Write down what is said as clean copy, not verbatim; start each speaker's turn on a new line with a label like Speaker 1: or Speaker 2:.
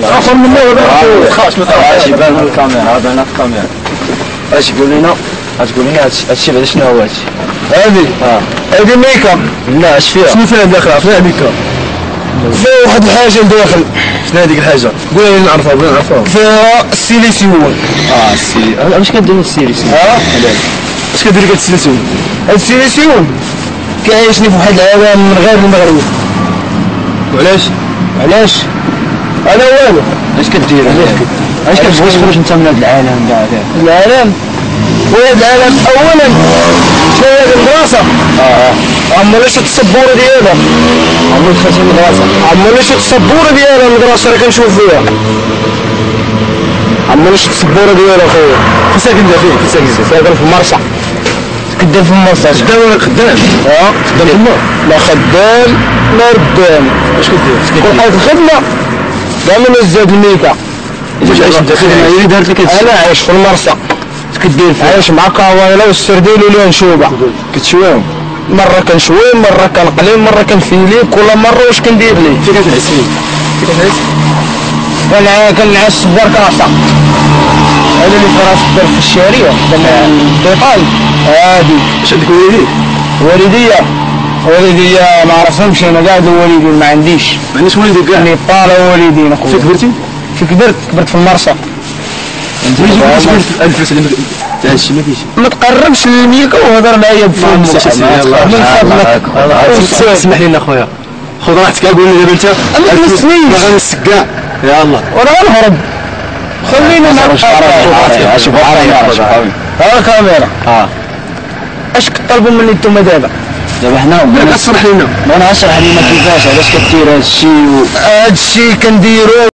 Speaker 1: اخر من هذا خاص ما
Speaker 2: اش يبان من الكاميرا بان في الكاميرا اش تقول لنا هادشي بعدا شنو هو هادشي
Speaker 1: هذه ميكا
Speaker 2: لا اش فيها
Speaker 1: شنو فيها داخل فيها ميكا فيها واحد الحاجه لداخل
Speaker 2: شنو هذيك الحاجه
Speaker 1: قول لي نعرفها فيها السيليسيون
Speaker 2: واش كدير السيليسيون
Speaker 1: اش كدير لك السيليسيون السيليسيون كيعيشني في واحد العالم من غير المغرب وعلاش انا والو
Speaker 2: اش كدير اش كتبغي تخرج انت من هذا العالم كاع
Speaker 1: العالم وهذا العالم اولا شنو هي المدرسه عمري شفت السبوره ديالها
Speaker 2: عمري دخلت المدرسه
Speaker 1: عمري شفت السبوره ديالها المدرسه اللي كنشوف فيها عمري شفت السبوره ديالها اخويا
Speaker 2: فين ساكن انت فين
Speaker 1: ساكن في مرسى
Speaker 2: خدام في مرسى
Speaker 1: خدام ولا خدام
Speaker 2: خدام تما
Speaker 1: لا خدام لا ردام
Speaker 2: اش كدير
Speaker 1: كل حاجه الخدمه كاع من الزاد الميكا
Speaker 2: واش عايش انت فين هي دارت لك هادشي
Speaker 1: انا عايش في المرسى
Speaker 2: كدير فين
Speaker 1: عايش مع كوايله والسردين والانشوبه
Speaker 2: كتشويهم
Speaker 1: مره كنشوي مره كنقلي مره كنفيلي كل مره واش كندير لي
Speaker 2: فين كتعس
Speaker 1: كنعس في دار كراسه هذا اللي في راس الدار في الشاريه الديطاي هادي
Speaker 2: اش عندك
Speaker 1: والدية ما عرفهمش انا كاع الوالدين ما عنديش
Speaker 2: والديك كاع
Speaker 1: نيبال والدين اخويا
Speaker 2: فين كبرتي
Speaker 1: كبرت في المرسى
Speaker 2: الفلوس اللي تعيش ما كاينش
Speaker 1: ما تقربش للميكا وهضر معايا بفهم من فضلك
Speaker 2: اسمح لي اخويا خذ راحتك قول لي دابا انت
Speaker 1: ما تمسنيش
Speaker 2: ما غنسك كاع يلاه
Speaker 1: وانا غنهرب خليني نهرب
Speaker 2: شوف
Speaker 1: ها الكاميرا اش كطلبوا مني نتوما دابا
Speaker 2: حنا
Speaker 1: لا تشرح لنا
Speaker 2: انا اشرح لنا كيفاش علاش كدير هادشي
Speaker 1: كنديرو